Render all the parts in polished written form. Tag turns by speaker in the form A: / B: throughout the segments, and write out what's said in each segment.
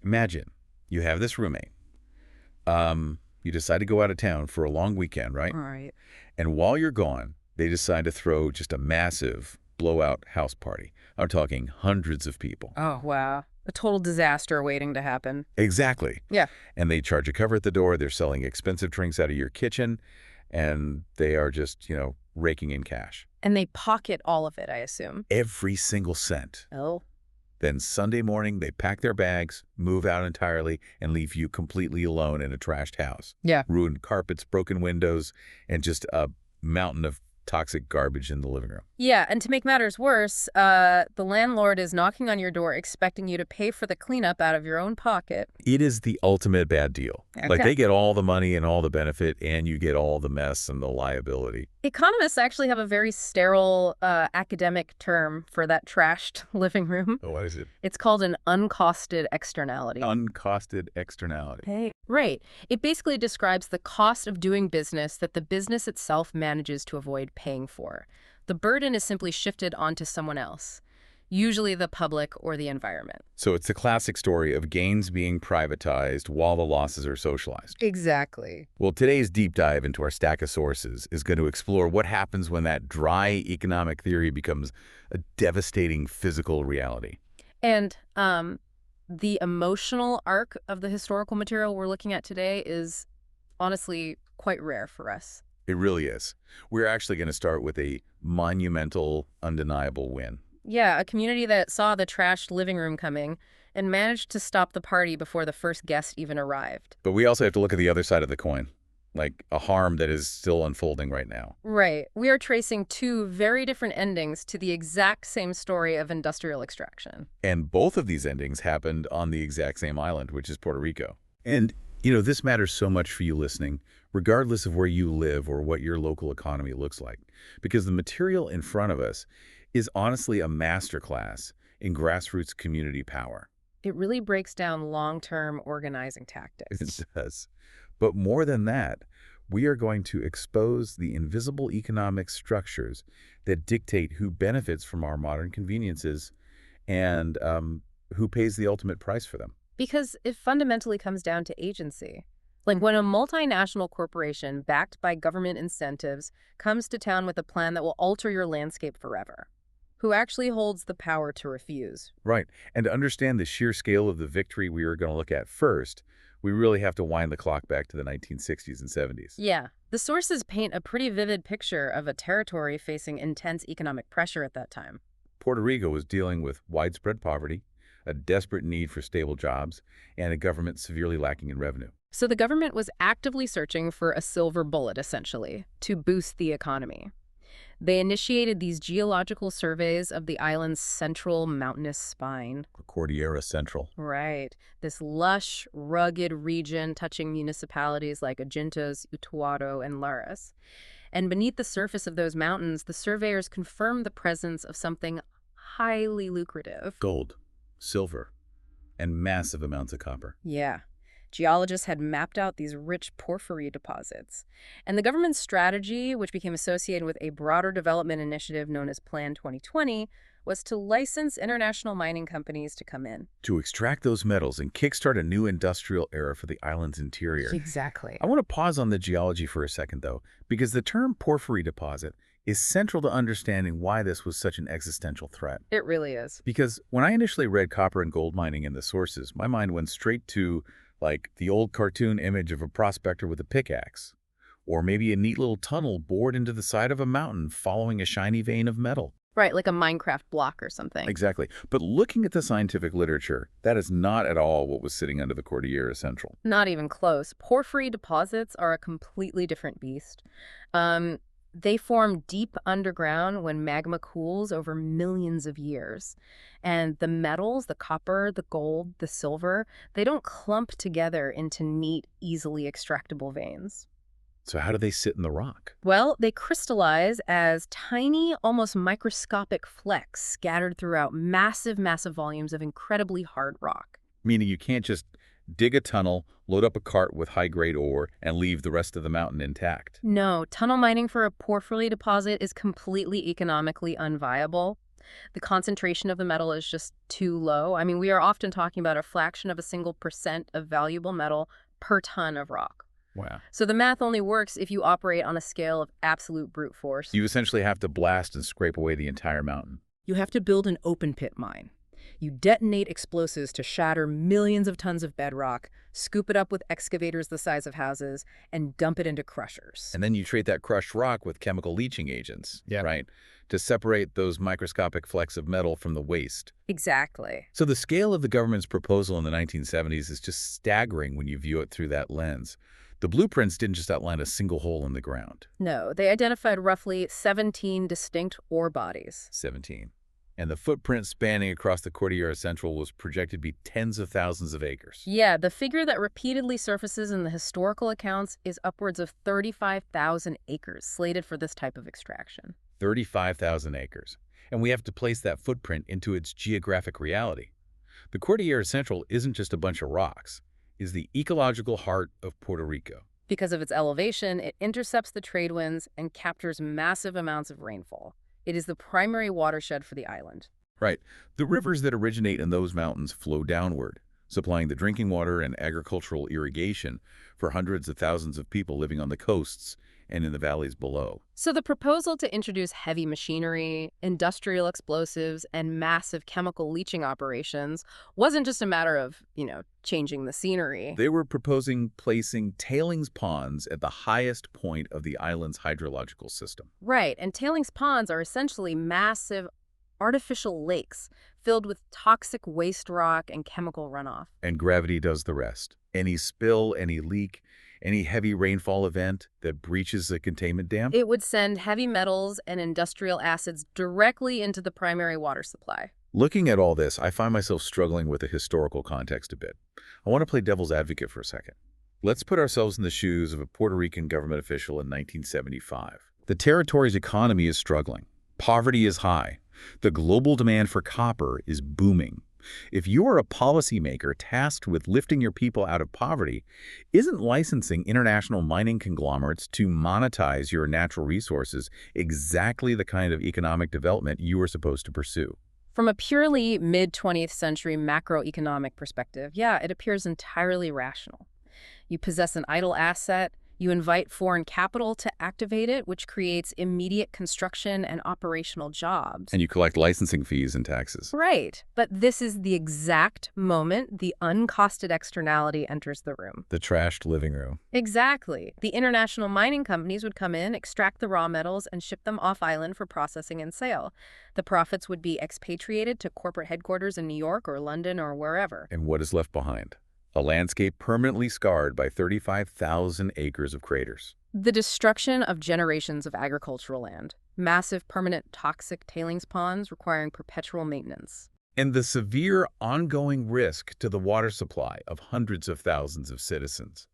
A: Imagine you have this roommate. You decide to go out of town for a long weekend, right?
B: All right.
A: And while you're gone, they decide to throw just a massive blowout house party. I'm talking hundreds of people.
B: Oh, wow. A total disaster waiting to happen.
A: Exactly.
B: Yeah.
A: And they charge a cover at the door. They're selling expensive drinks out of your kitchen, and they are just, raking in cash.
B: And they pocket all of it, I assume.
A: Every single cent.
B: Oh.
A: Then Sunday morning, they pack their bags, move out entirely, and leave you completely alone in a trashed house.
B: Yeah.
A: Ruined carpets, broken windows, and just a mountain of toxic garbage in the living room.
B: Yeah, and to make matters worse, the landlord is knocking on your door expecting you to pay for the cleanup out of your own pocket.
A: It is the ultimate bad deal.
B: Okay.
A: Like, they get all the money and all the benefit, and you get all the mess and the liability.
B: Economists actually have a very sterile academic term for that trashed living room.
A: Oh, what is it?
B: It's called an uncosted externality.
A: Uncosted externality.
B: Hey. Right. It basically describes the cost of doing business that the business itself manages to avoid paying for. The burden is simply shifted onto someone else, usually the public or the environment.
A: So it's the classic story of gains being privatized while the losses are socialized.
B: Exactly.
A: Well, today's deep dive into our stack of sources is going to explore what happens when that dry economic theory becomes a devastating physical reality.
B: And the emotional arc of the historical material we're looking at today is honestly quite rare for us.
A: It really is. We're actually going to start with a monumental, undeniable win.
B: Yeah, a community that saw the trashed living room coming and managed to stop the party before the first guest even arrived.
A: But we also have to look at the other side of the coin, like a harm that is still unfolding right now.
B: Right. We are tracing two very different endings to the exact same story of industrial extraction.
A: And both of these endings happened on the exact same island, which is Puerto Rico. And, this matters so much for you listening, regardless of where you live or what your local economy looks like, because the material in front of us is honestly a masterclass in grassroots community power.
B: It really breaks down long-term organizing tactics.
A: It does. But more than that, we are going to expose the invisible economic structures that dictate who benefits from our modern conveniences and who pays the ultimate price for them.
B: Because it fundamentally comes down to agency. Like when a multinational corporation backed by government incentives comes to town with a plan that will alter your landscape forever. Who actually holds the power to refuse?
A: Right. And to understand the sheer scale of the victory we are going to look at first, we really have to wind the clock back to the 1960s and 70s.
B: Yeah. The sources paint a pretty vivid picture of a territory facing intense economic pressure at that time.
A: Puerto Rico was dealing with widespread poverty, a desperate need for stable jobs, and a government severely lacking in revenue.
B: So the government was actively searching for a silver bullet, essentially, to boost the economy. They initiated these geological surveys of the island's central mountainous spine.
A: Cordillera Central.
B: Right. This lush, rugged region touching municipalities like Adjuntas, Utuado, and Lares. And beneath the surface of those mountains, the surveyors confirmed the presence of something highly lucrative.
A: Gold, silver, and massive amounts of copper.
B: Yeah. Geologists had mapped out these rich porphyry deposits. And the government's strategy, which became associated with a broader development initiative known as Plan 2020, was to license international mining companies to come in.
A: To extract those metals and kickstart a new industrial era for the island's interior.
B: Exactly.
A: I want to pause on the geology for a second, though, because the term porphyry deposit is central to understanding why this was such an existential threat.
B: It really is.
A: Because when I initially read copper and gold mining in the sources, my mind went straight to like the old cartoon image of a prospector with a pickaxe, or maybe a neat little tunnel bored into the side of a mountain following a shiny vein of metal.
B: Right, like a Minecraft block or something.
A: Exactly. But looking at the scientific literature, that is not at all what was sitting under the Cordillera Central.
B: Not even close. Porphyry deposits are a completely different beast. They form deep underground when magma cools over millions of years. And the metals, the copper, the gold, the silver, they don't clump together into neat, easily extractable veins.
A: So how do they sit in the rock?
B: Well, they crystallize as tiny, almost microscopic flecks scattered throughout massive, massive volumes of incredibly hard rock.
A: Meaning you can't just dig a tunnel, load up a cart with high-grade ore, and leave the rest of the mountain intact.
B: No, tunnel mining for a porphyry deposit is completely economically unviable. The concentration of the metal is just too low. I mean, we are often talking about a fraction of a single percent of valuable metal per ton of rock.
A: Wow.
B: So the math only works if you operate on a scale of absolute brute force.
A: You essentially have to blast and scrape away the entire mountain.
B: You have to build an open pit mine. You detonate explosives to shatter millions of tons of bedrock, scoop it up with excavators the size of houses, and dump it into crushers.
A: And then you treat that crushed rock with chemical leaching agents, right, to separate those microscopic flecks of metal from the waste.
B: Exactly.
A: So the scale of the government's proposal in the 1970s is just staggering when you view it through that lens. The blueprints didn't just outline a single hole in the ground.
B: No, they identified roughly 17 distinct ore bodies.
A: 17. And the footprint spanning across the Cordillera Central was projected to be tens of thousands of acres.
B: Yeah, the figure that repeatedly surfaces in the historical accounts is upwards of 35,000 acres slated for this type of extraction.
A: 35,000 acres. And we have to place that footprint into its geographic reality. The Cordillera Central isn't just a bunch of rocks. It's the ecological heart of Puerto Rico.
B: Because of its elevation, it intercepts the trade winds and captures massive amounts of rainfall. It is the primary watershed for the island.
A: Right. The rivers that originate in those mountains flow downward, supplying the drinking water and agricultural irrigation for hundreds of thousands of people living on the coasts and in the valleys below.
B: So the proposal to introduce heavy machinery, industrial explosives, and massive chemical leaching operations wasn't just a matter of, changing the scenery.
A: They were proposing placing tailings ponds at the highest point of the island's hydrological system.
B: Right, and tailings ponds are essentially massive artificial lakes filled with toxic waste rock and chemical runoff.
A: And gravity does the rest. Any spill, any leak, any heavy rainfall event that breaches the containment dam?
B: It would send heavy metals and industrial acids directly into the primary water supply.
A: Looking at all this, I find myself struggling with the historical context a bit. I want to play devil's advocate for a second. Let's put ourselves in the shoes of a Puerto Rican government official in 1975. The territory's economy is struggling. Poverty is high. The global demand for copper is booming. If you are a policymaker tasked with lifting your people out of poverty, isn't licensing international mining conglomerates to monetize your natural resources exactly the kind of economic development you are supposed to pursue?
B: From a purely mid-20th century macroeconomic perspective, yeah, it appears entirely rational. You possess an idle asset, you invite foreign capital to activate it, which creates immediate construction and operational jobs.
A: And you collect licensing fees and taxes.
B: Right. But this is the exact moment the uncosted externality enters the room.
A: The trashed living room.
B: Exactly. The international mining companies would come in, extract the raw metals, and ship them off-island for processing and sale. The profits would be expatriated to corporate headquarters in New York or London or wherever.
A: And what is left behind? A landscape permanently scarred by 35,000 acres of craters.
B: The destruction of generations of agricultural land. Massive permanent toxic tailings ponds requiring perpetual maintenance.
A: And the severe ongoing risk to the water supply of hundreds of thousands of citizens.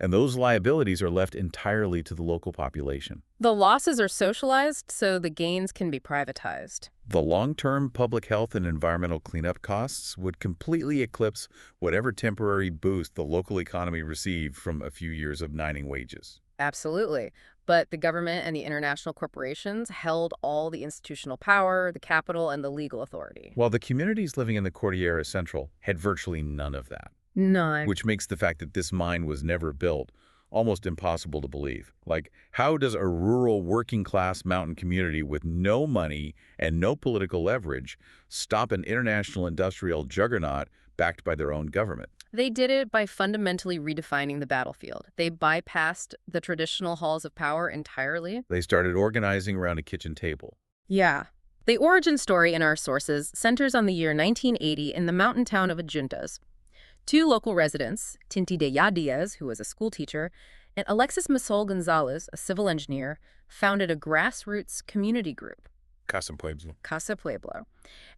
A: And those liabilities are left entirely to the local population.
B: The losses are socialized, so the gains can be privatized.
A: The long-term public health and environmental cleanup costs would completely eclipse whatever temporary boost the local economy received from a few years of mining wages.
B: Absolutely. But the government and the international corporations held all the institutional power, the capital, and the legal authority.
A: While the communities living in the Cordillera Central had virtually none of that.
B: None.
A: Which makes the fact that this mine was never built almost impossible to believe. Like, how does a rural working-class mountain community with no money and no political leverage stop an international industrial juggernaut backed by their own government?
B: They did it by fundamentally redefining the battlefield. They bypassed the traditional halls of power entirely.
A: They started organizing around a kitchen table.
B: Yeah. The origin story in our sources centers on the year 1980 in the mountain town of Adjuntas. Two local residents, Tinti de Diaz, who was a school teacher, and Alexis Masol Gonzalez, a civil engineer, founded a grassroots community group.
A: Casa Pueblo.
B: Casa Pueblo.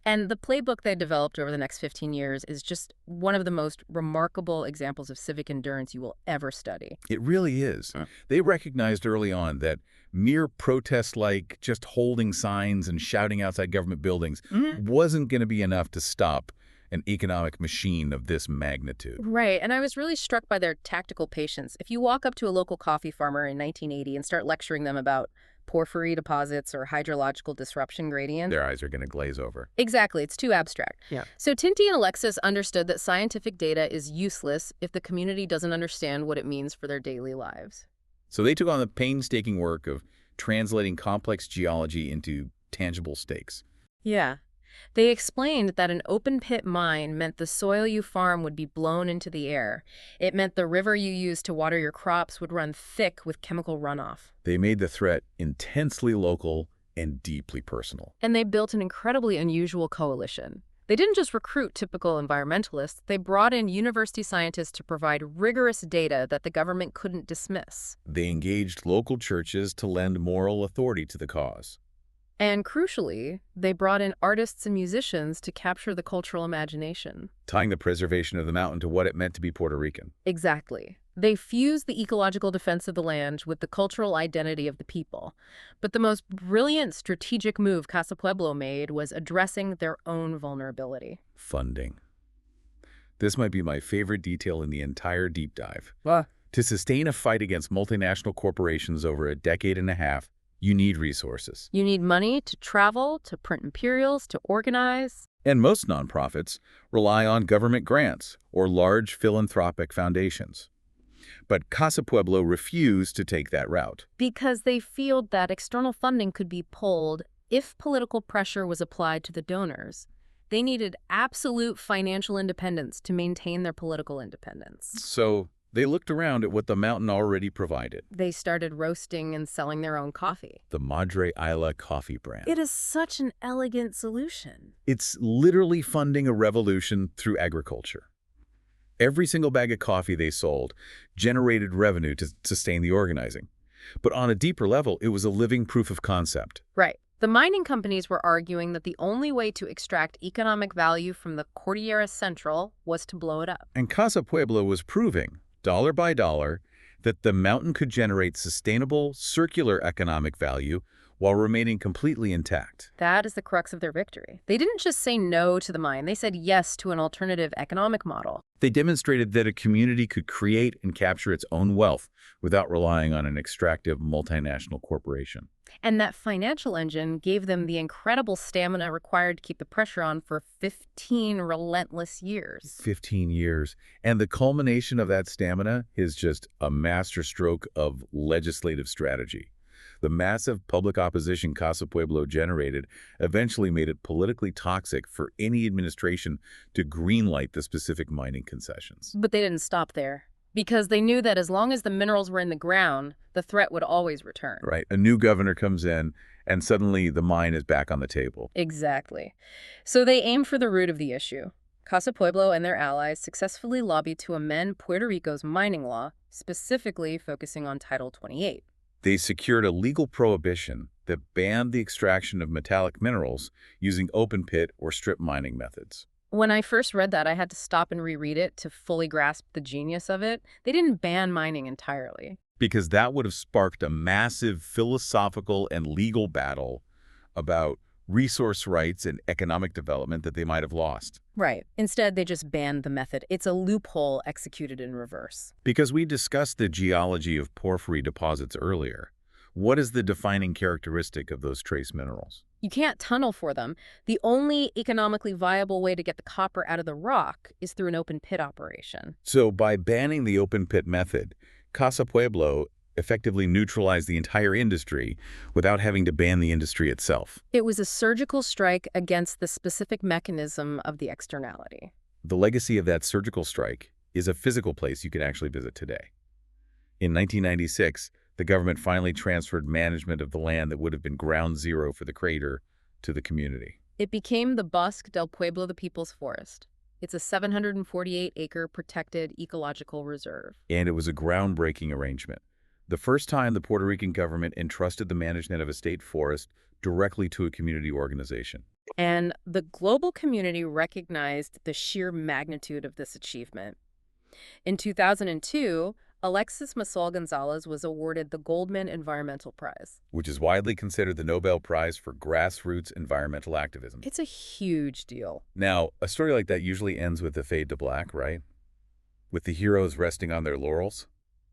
B: And the playbook they developed over the next 15 years is just one of the most remarkable examples of civic endurance you will ever study.
A: It really is. They recognized early on that mere protest like just holding signs and shouting outside government buildings wasn't going to be enough to stop an economic machine of this magnitude.
B: Right, and I was really struck by their tactical patience. If you walk up to a local coffee farmer in 1980 and start lecturing them about porphyry deposits or hydrological disruption gradients.
A: Their eyes are going to glaze over.
B: Exactly, it's too abstract.
C: Yeah.
B: So Tinty and Alexis understood that scientific data is useless if the community doesn't understand what it means for their daily lives.
A: So they took on the painstaking work of translating complex geology into tangible stakes.
B: Yeah. They explained that an open-pit mine meant the soil you farm would be blown into the air. It meant the river you use to water your crops would run thick with chemical runoff.
A: They made the threat intensely local and deeply personal.
B: And they built an incredibly unusual coalition. They didn't just recruit typical environmentalists, they brought in university scientists to provide rigorous data that the government couldn't dismiss.
A: They engaged local churches to lend moral authority to the cause.
B: And crucially, they brought in artists and musicians to capture the cultural imagination.
A: Tying the preservation of the mountain to what it meant to be Puerto Rican.
B: Exactly. They fused the ecological defense of the land with the cultural identity of the people. But the most brilliant strategic move Casa Pueblo made was addressing their own vulnerability.
A: Funding. This might be my favorite detail in the entire deep dive.
C: Well,
A: To sustain a fight against multinational corporations over a decade and a half, you need resources.
B: You need money to travel, to print materials, to organize.
A: And most nonprofits rely on government grants or large philanthropic foundations. But Casa Pueblo refused to take that route.
B: Because they feel that external funding could be pulled if political pressure was applied to the donors. They needed absolute financial independence to maintain their political independence.
A: So they looked around at what the mountain already provided.
B: They started roasting and selling their own coffee.
A: The Madre Isla coffee brand.
B: It is such an elegant solution.
A: It's literally funding a revolution through agriculture. Every single bag of coffee they sold generated revenue to sustain the organizing. But on a deeper level, it was a living proof of concept.
B: Right. The mining companies were arguing that the only way to extract economic value from the Cordillera Central was to blow it up.
A: And Casa Pueblo was proving, dollar by dollar, that the mountain could generate sustainable, circular economic value while remaining completely intact.
B: That is the crux of their victory. They didn't just say no to the mine, they said yes to an alternative economic model.
A: They demonstrated that a community could create and capture its own wealth without relying on an extractive multinational corporation.
B: And that financial engine gave them the incredible stamina required to keep the pressure on for 15 relentless years.
A: 15 years. And the culmination of that stamina is just a masterstroke of legislative strategy. The massive public opposition Casa Pueblo generated eventually made it politically toxic for any administration to greenlight the specific mining concessions.
B: But they didn't stop there, because they knew that as long as the minerals were in the ground, the threat would always return.
A: Right. A new governor comes in, and suddenly the mine is back on the table.
B: Exactly. So they aimed for the root of the issue. Casa Pueblo and their allies successfully lobbied to amend Puerto Rico's mining law, specifically focusing on Title 28.
A: They secured a legal prohibition that banned the extraction of metallic minerals using open pit or strip mining methods.
B: When I first read that, I had to stop and reread it to fully grasp the genius of it. They didn't ban mining entirely.
A: Because that would have sparked a massive philosophical and legal battle about resource rights and economic development that they might have lost.
B: Right. Instead, they just banned the method. It's a loophole executed in reverse.
A: Because we discussed the geology of porphyry deposits earlier. What is the defining characteristic of those trace minerals?
B: You can't tunnel for them. The only economically viable way to get the copper out of the rock is through an open pit operation.
A: So by banning the open pit method, Casa Pueblo effectively neutralized the entire industry without having to ban the industry itself.
B: It was a surgical strike against the specific mechanism of the externality.
A: The legacy of that surgical strike is a physical place you can actually visit today. In 1996, the government finally transferred management of the land that would have been ground zero for the crater to the community.
B: It became the Bosque del Pueblo, the People's Forest. It's a 748-acre protected ecological reserve.
A: And it was a groundbreaking arrangement. The first time the Puerto Rican government entrusted the management of a state forest directly to a community organization.
B: And the global community recognized the sheer magnitude of this achievement. In 2002, Alexis Masol Gonzalez was awarded the Goldman Environmental Prize.
A: which is widely considered the Nobel Prize for grassroots environmental activism.
B: It's a huge deal.
A: Now, a story like that usually ends with a fade to black, right? With the heroes resting on their laurels.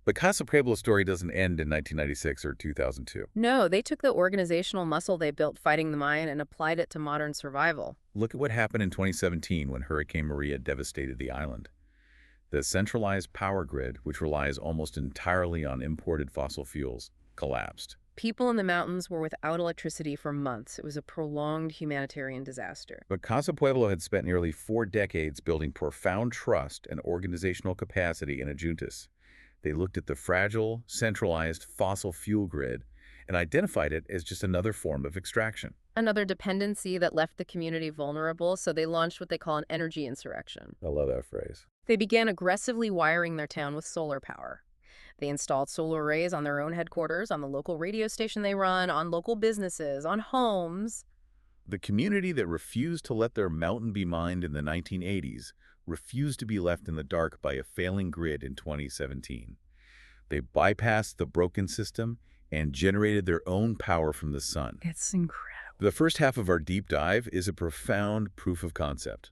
A: But Casa Pueblo's story doesn't end in 1996 or 2002.
B: No, they took the organizational muscle they built fighting the mine and applied it to modern survival.
A: Look at what happened in 2017 when Hurricane Maria devastated the island. The centralized power grid, which relies almost entirely on imported fossil fuels, collapsed.
B: People in the mountains were without electricity for months. It was a prolonged humanitarian disaster.
A: But Casa Pueblo had spent nearly 4 decades building profound trust and organizational capacity in Adjuntas. They looked at the fragile, centralized fossil fuel grid and identified it as just another form of extraction.
B: Another dependency that left the community vulnerable, so they launched what they call an energy insurrection.
A: I love that phrase.
B: They began aggressively wiring their town with solar power. They installed solar arrays on their own headquarters, on the local radio station they run, on local businesses, on homes.
A: The community that refused to let their mountain be mined in the 1980s refused to be left in the dark by a failing grid in 2017. They bypassed the broken system and generated their own power from the sun.
B: It's incredible.
A: The first half of our deep dive is a profound proof of concept.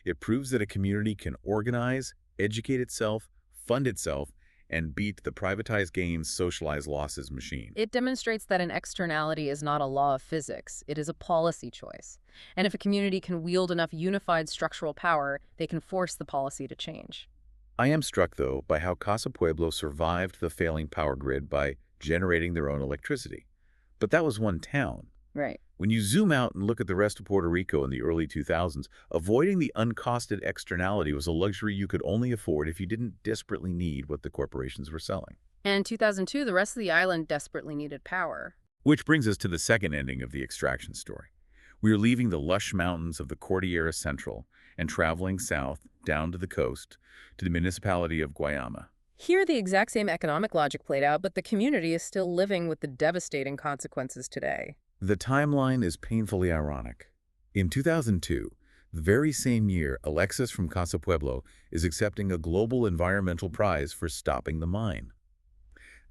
A: It proves that a community can organize, educate itself, fund itself, and beat the privatized gains, socialized losses machine.
B: It demonstrates that an externality is not a law of physics. It is a policy choice. And if a community can wield enough unified structural power, they can force the policy to change.
A: I am struck, though, by how Casa Pueblo survived the failing power grid by generating their own electricity. But that was one town.
B: Right.
A: When you zoom out and look at the rest of Puerto Rico in the early 2000s, avoiding the uncosted externality was a luxury you could only afford if you didn't desperately need what the corporations were selling.
B: And in 2002, the rest of the island desperately needed power.
A: Which brings us to the second ending of the extraction story. We are leaving the lush mountains of the Cordillera Central and traveling south down to the coast to the municipality of Guayama.
B: Here, the exact same economic logic played out, but the community is still living with the devastating consequences today.
A: The timeline is painfully ironic. In 2002, the very same year, Alexis from Casa Pueblo is accepting a global environmental prize for stopping the mine.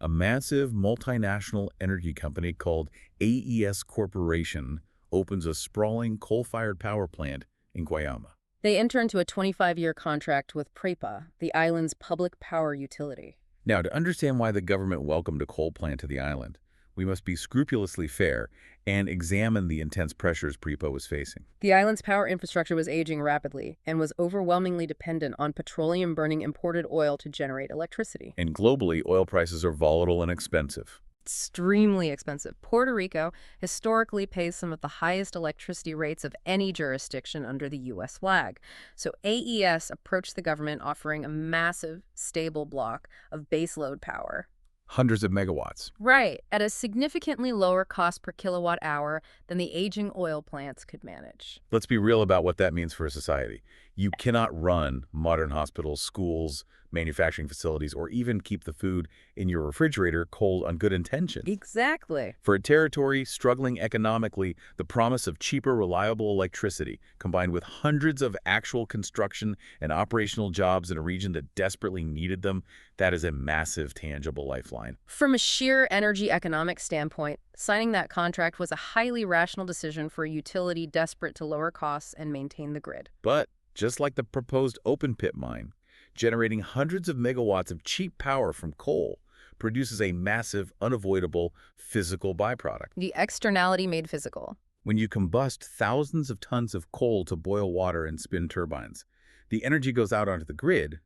A: A massive multinational energy company called AES Corporation opens a sprawling coal-fired power plant in Guayama.
B: They enter into a 25-year contract with PREPA, the island's public power utility.
A: Now, to understand why the government welcomed a coal plant to the island, we must be scrupulously fair and examine the intense pressures PREPA was facing.
B: The island's power infrastructure was aging rapidly and was overwhelmingly dependent on petroleum-burning imported oil to generate electricity.
A: And globally, oil prices are volatile and expensive.
B: Extremely expensive. Puerto Rico historically pays some of the highest electricity rates of any jurisdiction under the U.S. flag. So AES approached the government offering a massive, stable block of baseload power.
A: Hundreds of megawatts.
B: Right, at a significantly lower cost per kilowatt hour than the aging oil plants could manage.
A: Let's be real about what that means for a society. You cannot run modern hospitals, schools, manufacturing facilities, or even keep the food in your refrigerator cold on good intention.
B: Exactly.
A: For a territory struggling economically, the promise of cheaper, reliable electricity, combined with hundreds of actual construction and operational jobs in a region that desperately needed them, that is a massive, tangible lifeline.
B: From a sheer energy economic standpoint, signing that contract was a highly rational decision for a utility desperate to lower costs and maintain the grid.
A: But just like the proposed open-pit mine, generating hundreds of megawatts of cheap power from coal produces a massive, unavoidable physical byproduct.
B: The externality made physical.
A: When you combust thousands of tons of coal to boil water and spin turbines, the energy goes out onto the grid,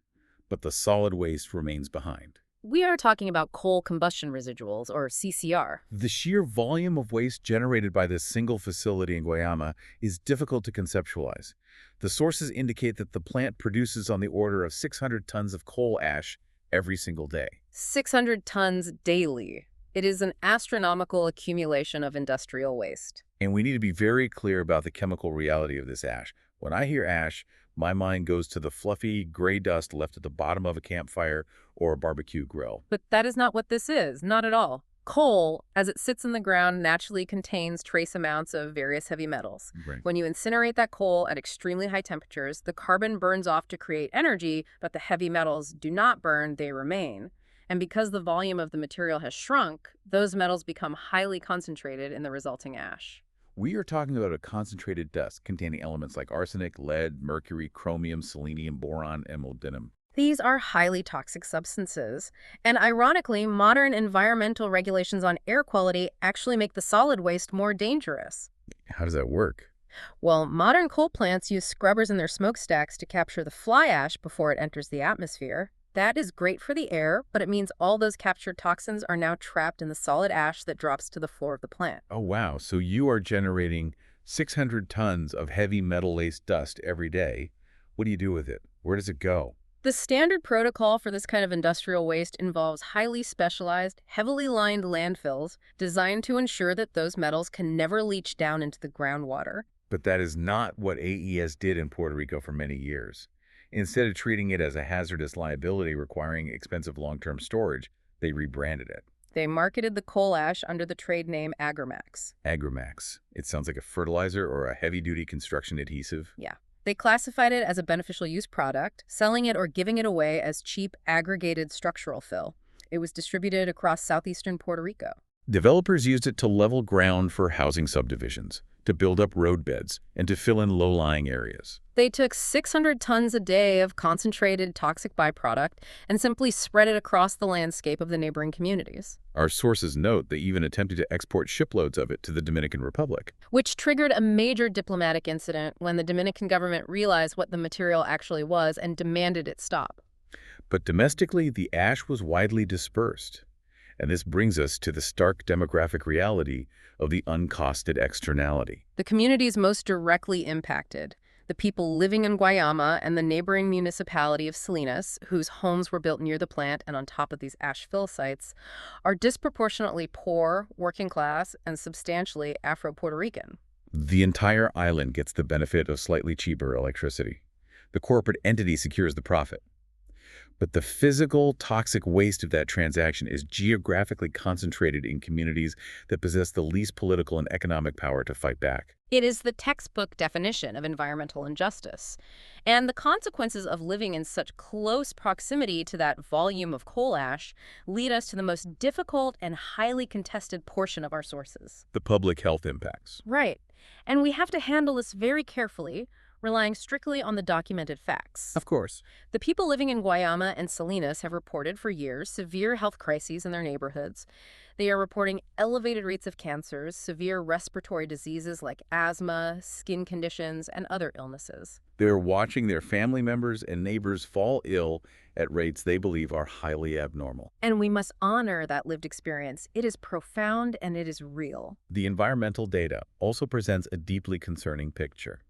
A: but the solid waste remains behind.
B: We are talking about coal combustion residuals, or CCR.
A: The sheer volume of waste generated by this single facility in Guayama is difficult to conceptualize. The sources indicate that the plant produces on the order of 600 tons of coal ash every single day.
B: 600 tons daily. It is an astronomical accumulation of industrial waste.
A: And we need to be very clear about the chemical reality of this ash. When I hear ash, my mind goes to the fluffy gray dust left at the bottom of a campfire or a barbecue grill.
B: But that is not what this is, not at all. Coal, as it sits in the ground, naturally contains trace amounts of various heavy metals.
A: Right.
B: When you incinerate that coal at extremely high temperatures, the carbon burns off to create energy, but the heavy metals do not burn, they remain. And because the volume of the material has shrunk, those metals become highly concentrated in the resulting ash.
A: We are talking about a concentrated dust containing elements like arsenic, lead, mercury, chromium, selenium, boron, and molybdenum.
B: These are highly toxic substances. And ironically, modern environmental regulations on air quality actually make the solid waste more dangerous.
A: How does that work?
B: Well, modern coal plants use scrubbers in their smokestacks to capture the fly ash before it enters the atmosphere. That is great for the air, but it means all those captured toxins are now trapped in the solid ash that drops to the floor of the plant.
A: Oh, wow. So you are generating 600 tons of heavy metal-laced dust every day. What do you do with it? Where does it go?
B: The standard protocol for this kind of industrial waste involves highly specialized, heavily lined landfills designed to ensure that those metals can never leach down into the groundwater.
A: But that is not what AES did in Puerto Rico for many years. Instead of treating it as a hazardous liability requiring expensive long-term storage, they rebranded it.
B: They marketed the coal ash under the trade name Agramax.
A: Agramax. It sounds like a fertilizer or a heavy-duty construction adhesive.
B: Yeah. They classified it as a beneficial use product, selling it or giving it away as cheap aggregated structural fill. It was distributed across southeastern Puerto Rico.
A: Developers used it to level ground for housing subdivisions, to build up roadbeds, and to fill in low-lying areas.
B: They took 600 tons a day of concentrated toxic byproduct and simply spread it across the landscape of the neighboring communities.
A: Our sources note they even attempted to export shiploads of it to the Dominican Republic.
B: Which triggered a major diplomatic incident when the Dominican government realized what the material actually was and demanded it stop.
A: But domestically, the ash was widely dispersed. And this brings us to the stark demographic reality of the uncosted externality.
B: The communities most directly impacted, the people living in Guayama and the neighboring municipality of Salinas, whose homes were built near the plant and on top of these ash fill sites, are disproportionately poor, working class, and substantially Afro-Puerto Rican.
A: The entire island gets the benefit of slightly cheaper electricity. The corporate entity secures the profit. But the physical, toxic waste of that transaction is geographically concentrated in communities that possess the least political and economic power to fight back.
B: It is the textbook definition of environmental injustice. And the consequences of living in such close proximity to that volume of coal ash lead us to the most difficult and highly contested portion of our sources.
A: The public health impacts.
B: Right. And we have to handle this very carefully, relying strictly on the documented facts.
A: Of course.
B: The people living in Guayama and Salinas have reported for years severe health crises in their neighborhoods. They are reporting elevated rates of cancers, severe respiratory diseases like asthma, skin conditions, and other illnesses.
A: They're watching their family members and neighbors fall ill at rates they believe are highly abnormal.
B: And we must honor that lived experience. It is profound and it is real.
A: The environmental data also presents a deeply concerning picture.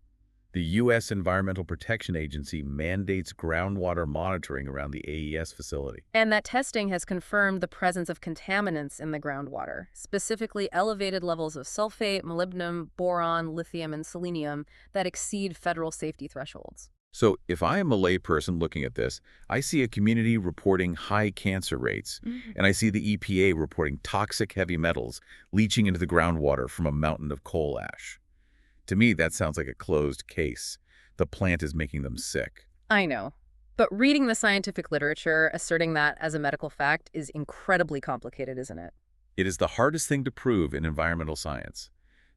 A: The U.S. Environmental Protection Agency mandates groundwater monitoring around the AES facility.
B: And that testing has confirmed the presence of contaminants in the groundwater, specifically elevated levels of sulfate, molybdenum, boron, lithium, and selenium that exceed federal safety thresholds.
A: So if I am a layperson looking at this, I see a community reporting high cancer rates, and I see the EPA reporting toxic heavy metals leaching into the groundwater from a mountain of coal ash. To me, that sounds like a closed case. The plant is making them sick.
B: I know. But reading the scientific literature asserting that as a medical fact is incredibly complicated, isn't it?
A: It is the hardest thing to prove in environmental science.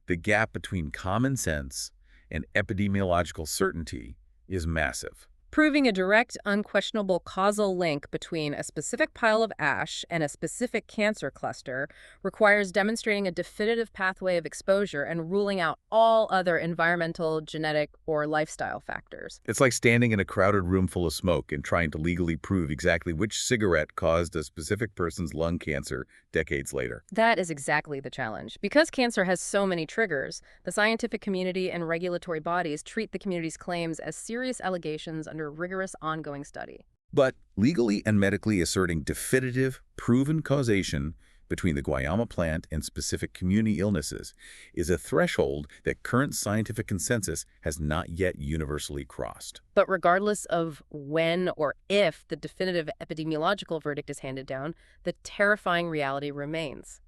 A: The gap between common sense and epidemiological certainty is massive.
B: Proving a direct, unquestionable causal link between a specific pile of ash and a specific cancer cluster requires demonstrating a definitive pathway of exposure and ruling out all other environmental, genetic, or lifestyle factors.
A: It's like standing in a crowded room full of smoke and trying to legally prove exactly which cigarette caused a specific person's lung cancer decades later.
B: That is exactly the challenge. Because cancer has so many triggers, the scientific community and regulatory bodies treat the community's claims as serious allegations under rigorous ongoing study.
A: But legally and medically asserting definitive, proven causation between the Guayama plant and specific community illnesses is a threshold that current scientific consensus has not yet universally crossed.
B: But regardless of when or if the definitive epidemiological verdict is handed down, the terrifying reality remains.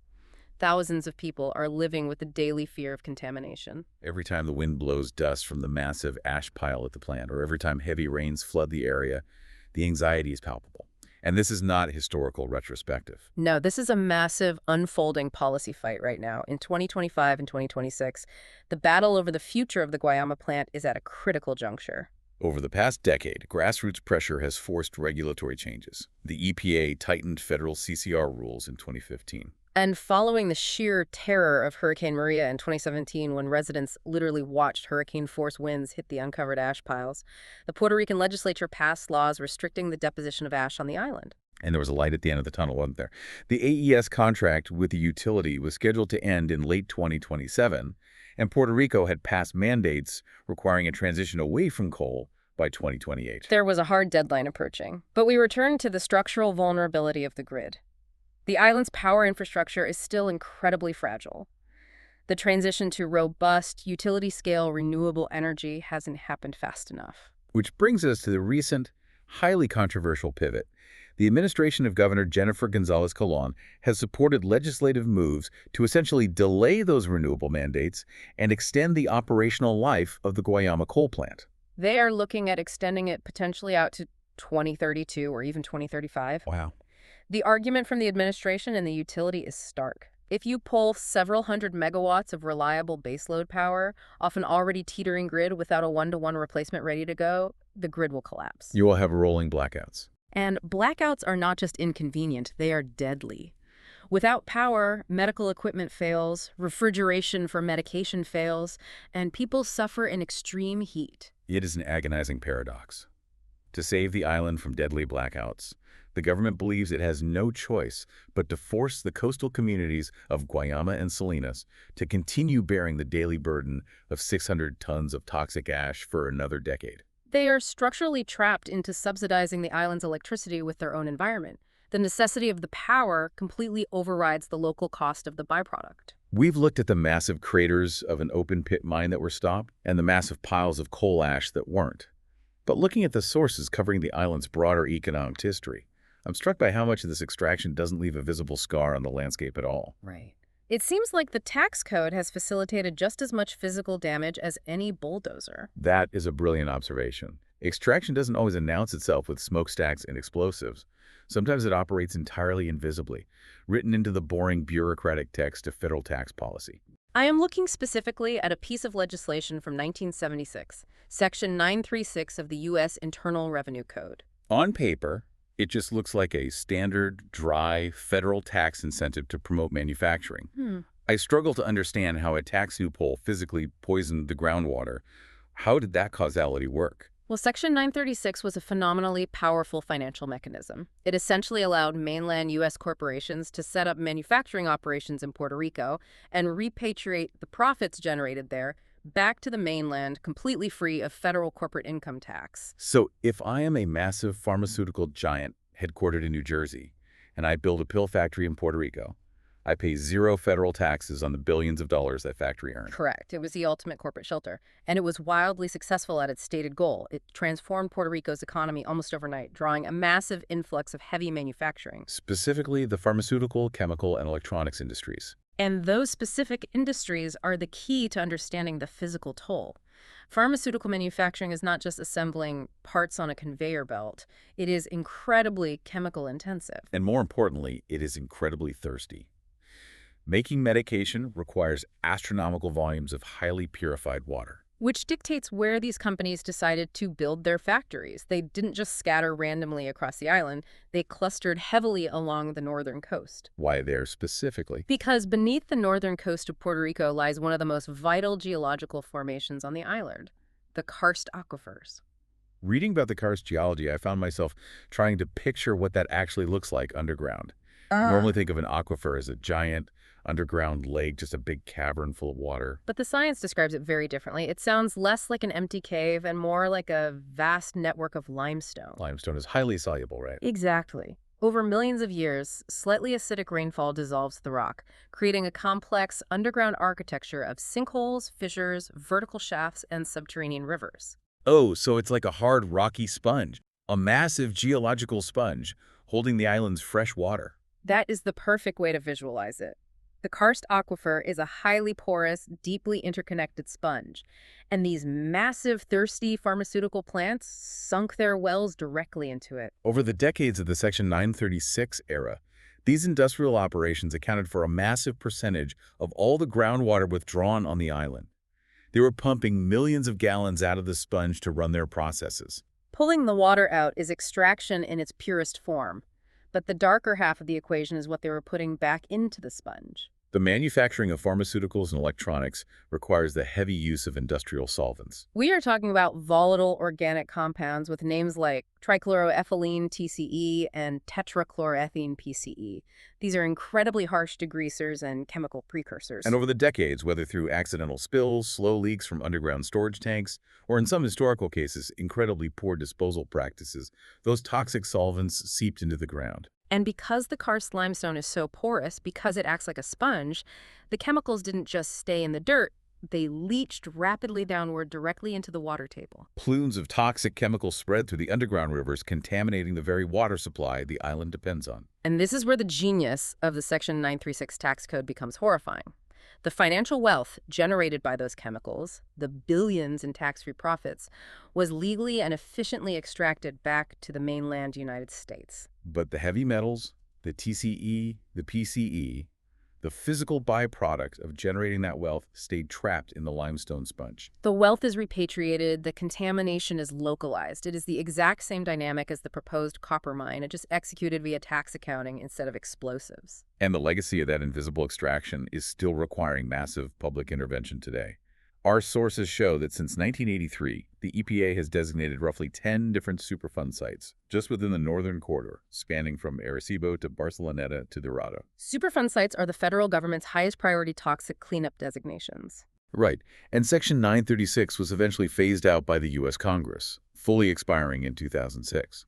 B: Thousands of people are living with the daily fear of contamination.
A: Every time the wind blows dust from the massive ash pile at the plant, or every time heavy rains flood the area, the anxiety is palpable. And this is not historical retrospective.
B: No, this is a massive unfolding policy fight right now. In 2025 and 2026, the battle over the future of the Guayama plant is at a critical juncture.
A: Over the past decade, grassroots pressure has forced regulatory changes. The EPA tightened federal CCR rules in 2015.
B: And following the sheer terror of Hurricane Maria in 2017, when residents literally watched hurricane-force winds hit the uncovered ash piles, the Puerto Rican legislature passed laws restricting the deposition of ash on the island.
A: And there was a light at the end of the tunnel, wasn't there? The AES contract with the utility was scheduled to end in late 2027, and Puerto Rico had passed mandates requiring a transition away from coal by 2028.
B: There was a hard deadline approaching, but we returned to the structural vulnerability of the grid. The island's power infrastructure is still incredibly fragile. The transition to robust, utility-scale renewable energy hasn't happened fast enough.
A: Which brings us to the recent, highly controversial pivot. The administration of Governor Jennifer Gonzalez Colon has supported legislative moves to essentially delay those renewable mandates and extend the operational life of the Guayama coal plant.
B: They are looking at extending it potentially out to 2032 or even 2035.
A: Wow.
B: The argument from the administration and the utility is stark. If you pull several hundred megawatts of reliable baseload power off an already teetering grid without a one-to-one replacement ready to go, the grid will collapse.
A: You will have rolling blackouts.
B: And blackouts are not just inconvenient, they are deadly. Without power, medical equipment fails, refrigeration for medication fails, and people suffer in extreme heat.
A: It is an agonizing paradox. To save the island from deadly blackouts, the government believes it has no choice but to force the coastal communities of Guayama and Salinas to continue bearing the daily burden of 600 tons of toxic ash for another decade.
B: They are structurally trapped into subsidizing the island's electricity with their own environment. The necessity of the power completely overrides the local cost of the byproduct.
A: We've looked at the massive craters of an open-pit mine that were stopped and the massive piles of coal ash that weren't. But looking at the sources covering the island's broader economic history, I'm struck by how much of this extraction doesn't leave a visible scar on the landscape at all.
B: Right. It seems like the tax code has facilitated just as much physical damage as any bulldozer.
A: That is a brilliant observation. Extraction doesn't always announce itself with smokestacks and explosives. Sometimes it operates entirely invisibly, written into the boring bureaucratic text of federal tax policy.
B: I am looking specifically at a piece of legislation from 1976, Section 936 of the U.S. Internal Revenue Code.
A: On paper, it just looks like a standard, dry, federal tax incentive to promote manufacturing. I struggle to understand how a tax loophole physically poisoned the groundwater. How did that causality work?
B: Well, Section 936 was a phenomenally powerful financial mechanism. It essentially allowed mainland U.S. corporations to set up manufacturing operations in Puerto Rico and repatriate the profits generated there back to the mainland completely free of federal corporate income tax.
A: So if I am a massive pharmaceutical giant headquartered in New Jersey and I build a pill factory in Puerto Rico, I pay zero federal taxes on the billions of dollars that factory earned.
B: Correct. It was the ultimate corporate shelter. And it was wildly successful at its stated goal. It transformed Puerto Rico's economy almost overnight, drawing a massive influx of heavy manufacturing.
A: Specifically, the pharmaceutical, chemical, and electronics industries.
B: And those specific industries are the key to understanding the physical toll. Pharmaceutical manufacturing is not just assembling parts on a conveyor belt. It is incredibly chemical intensive.
A: And more importantly, it is incredibly thirsty. Making medication requires astronomical volumes of highly purified water.
B: Which dictates where these companies decided to build their factories. They didn't just scatter randomly across the island. They clustered heavily along the northern coast.
A: Why there specifically?
B: Because beneath the northern coast of Puerto Rico lies one of the most vital geological formations on the island, the karst aquifers.
A: Reading about the karst geology, I found myself trying to picture what that actually looks like underground. Normally think of an aquifer as a giant underground lake, just a big cavern full of water.
B: But the science describes it very differently. It sounds less like an empty cave and more like a vast network of limestone.
A: Limestone is highly soluble, right?
B: Exactly. Over millions of years, slightly acidic rainfall dissolves the rock, creating a complex underground architecture of sinkholes, fissures, vertical shafts, and subterranean rivers.
A: Oh, so it's like a hard, rocky sponge, a massive geological sponge holding the island's fresh water.
B: That is the perfect way to visualize it. The karst aquifer is a highly porous, deeply interconnected sponge, and these massive, thirsty pharmaceutical plants sunk their wells directly into it.
A: Over the decades of the Section 936 era, these industrial operations accounted for a massive percentage of all the groundwater withdrawn on the island. They were pumping millions of gallons out of the sponge to run their processes.
B: Pulling the water out is extraction in its purest form, but the darker half of the equation is what they were putting back into the sponge.
A: The manufacturing of pharmaceuticals and electronics requires the heavy use of industrial solvents.
B: We are talking about volatile organic compounds with names like trichloroethylene TCE and tetrachloroethene PCE. These are incredibly harsh degreasers and chemical precursors.
A: And over the decades, whether through accidental spills, slow leaks from underground storage tanks, or in some historical cases, incredibly poor disposal practices, those toxic solvents seeped into the ground.
B: And because the karst limestone is so porous, because it acts like a sponge, the chemicals didn't just stay in the dirt, they leached rapidly downward directly into the water table.
A: Plumes of toxic chemicals spread through the underground rivers, contaminating the very water supply the island depends on.
B: And this is where the genius of the Section 936 tax code becomes horrifying. The financial wealth generated by those chemicals, the billions in tax-free profits, was legally and efficiently extracted back to the mainland United States.
A: But the heavy metals, the TCE, the PCE, the physical byproduct of generating that wealth stayed trapped in the limestone sponge.
B: The wealth is repatriated, the contamination is localized. It is the exact same dynamic as the proposed copper mine, it just executed via tax accounting instead of explosives.
A: And the legacy of that invisible extraction is still requiring massive public intervention today. Our sources show that since 1983, the EPA has designated roughly 10 different Superfund sites just within the northern corridor, spanning from Arecibo to Barceloneta to Dorado.
B: Superfund sites are the federal government's highest priority toxic cleanup designations.
A: Right, and Section 936 was eventually phased out by the U.S. Congress, fully expiring in 2006.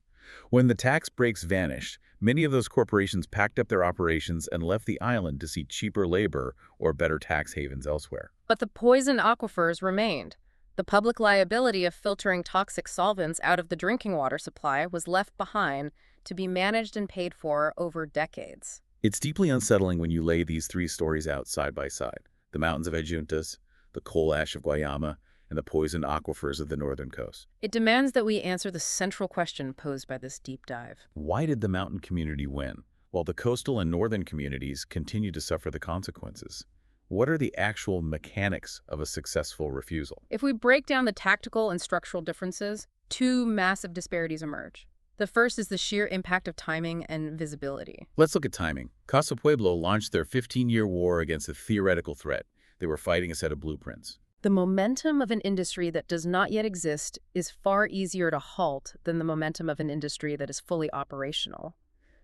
A: When the tax breaks vanished, many of those corporations packed up their operations and left the island to seek cheaper labor or better tax havens elsewhere.
B: But the poisoned aquifers remained. The public liability of filtering toxic solvents out of the drinking water supply was left behind to be managed and paid for over decades.
A: It's deeply unsettling when you lay these three stories out side by side: the mountains of Adjuntas, the coal ash of Guayama, and the poisoned aquifers of the northern coast.
B: It demands that we answer the central question posed by this deep dive.
A: Why did the mountain community win, while the coastal and northern communities continue to suffer the consequences? What are the actual mechanics of a successful refusal?
B: If we break down the tactical and structural differences, two massive disparities emerge. The first is the sheer impact of timing and visibility.
A: Let's look at timing. Casa Pueblo launched their 15-year war against a theoretical threat. They were fighting a set of blueprints.
B: The momentum of an industry that does not yet exist is far easier to halt than the momentum of an industry that is fully operational.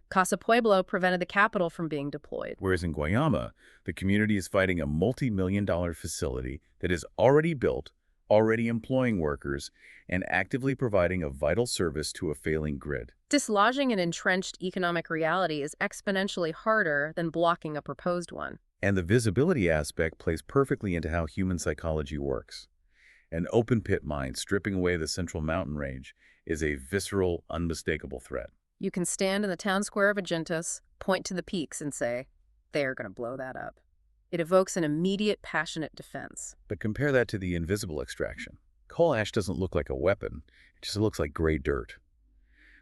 B: Casa Pueblo prevented the capital from being deployed.
A: Whereas in Guayama, the community is fighting a multi-million-dollar facility that is already built, already employing workers, and actively providing a vital service to a failing grid.
B: Dislodging an entrenched economic reality is exponentially harder than blocking a proposed one.
A: And the visibility aspect plays perfectly into how human psychology works. An open-pit mine stripping away the central mountain range is a visceral, unmistakable threat.
B: You can stand in the town square of Adjuntas, point to the peaks, and say, they're going to blow that up. It evokes an immediate, passionate defense.
A: But compare that to the invisible extraction. Coal ash doesn't look like a weapon, it just looks like gray dirt.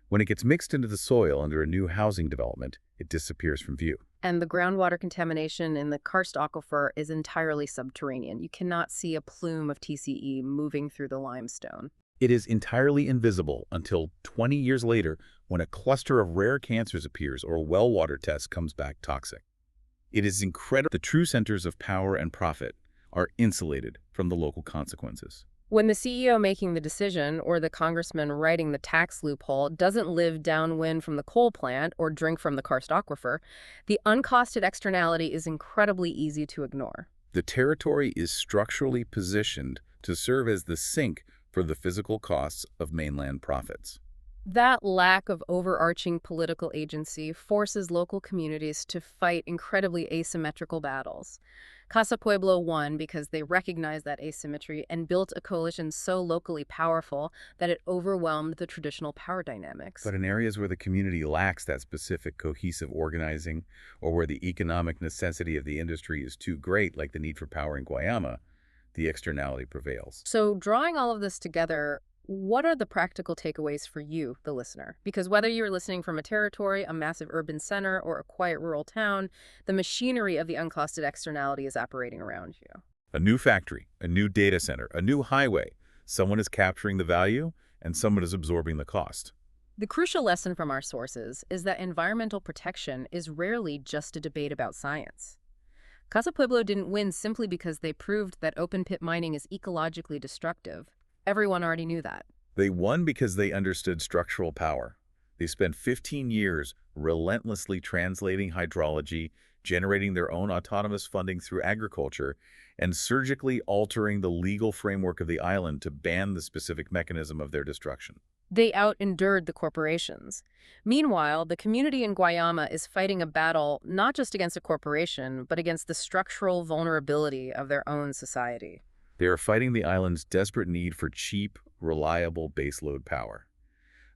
A: When it gets mixed into the soil under a new housing development, it disappears from view.
B: And the groundwater contamination in the karst aquifer is entirely subterranean. You cannot see a plume of TCE moving through the limestone.
A: It is entirely invisible until 20 years later when a cluster of rare cancers appears or a well water test comes back toxic. It is incredible. The true centers of power and profit are insulated from the local consequences.
B: When the CEO making the decision or the congressman writing the tax loophole doesn't live downwind from the coal plant or drink from the karst aquifer, the uncosted externality is incredibly easy to ignore.
A: The territory is structurally positioned to serve as the sink for the physical costs of mainland profits.
B: That lack of overarching political agency forces local communities to fight incredibly asymmetrical battles. Casa Pueblo won because they recognized that asymmetry and built a coalition so locally powerful that it overwhelmed the traditional power dynamics.
A: But in areas where the community lacks that specific cohesive organizing, or where the economic necessity of the industry is too great, like the need for power in Guayama, the externality prevails.
B: So, drawing all of this together, what are the practical takeaways for you, the listener? Because whether you're listening from a territory, a massive urban center, or a quiet rural town, the machinery of the uncosted externality is operating around you.
A: A new factory, a new data center, a new highway. Someone is capturing the value, and someone is absorbing the cost.
B: The crucial lesson from our sources is that environmental protection is rarely just a debate about science. Casa Pueblo didn't win simply because they proved that open-pit mining is ecologically destructive. Everyone already knew that.
A: They won because they understood structural power. They spent 15 years relentlessly translating hydrology, generating their own autonomous funding through agriculture, and surgically altering the legal framework of the island to ban the specific mechanism of their destruction.
B: They out-endured the corporations. Meanwhile, the community in Guayama is fighting a battle not just against a corporation, but against the structural vulnerability of their own society.
A: They are fighting the island's desperate need for cheap, reliable baseload power.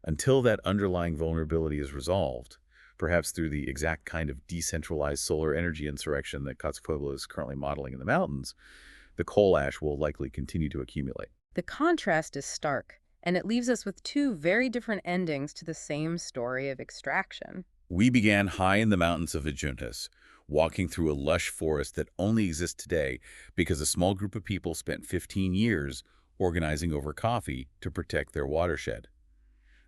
A: Until that underlying vulnerability is resolved, perhaps through the exact kind of decentralized solar energy insurrection that Casa Pueblo is currently modeling in the mountains, the coal ash will likely continue to accumulate.
B: The contrast is stark, and it leaves us with two very different endings to the same story of extraction.
A: We began high in the mountains of Adjuntas, walking through a lush forest that only exists today because a small group of people spent 15 years organizing over coffee to protect their watershed.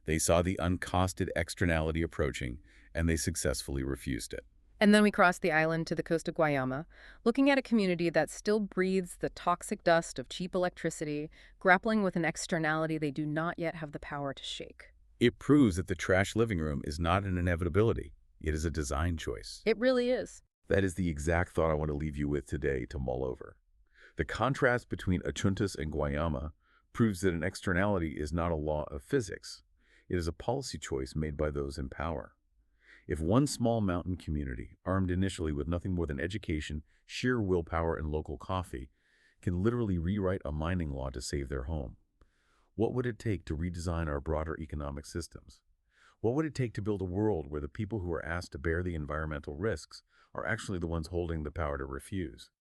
A: They saw the uncosted externality approaching, and they successfully refused it.
B: And then we crossed the island to the coast of Guayama, looking at a community that still breathes the toxic dust of cheap electricity, grappling with an externality they do not yet have the power to shake.
A: It proves that the trash living room is not an inevitability. It is a design choice.
B: It really is.
A: That is the exact thought I want to leave you with today to mull over. The contrast between Adjuntas and Guayama proves that an externality is not a law of physics. It is a policy choice made by those in power. If one small mountain community, armed initially with nothing more than education, sheer willpower, and local coffee, can literally rewrite a mining law to save their home, what would it take to redesign our broader economic systems? What would it take to build a world where the people who are asked to bear the environmental risks are actually the ones holding the power to refuse?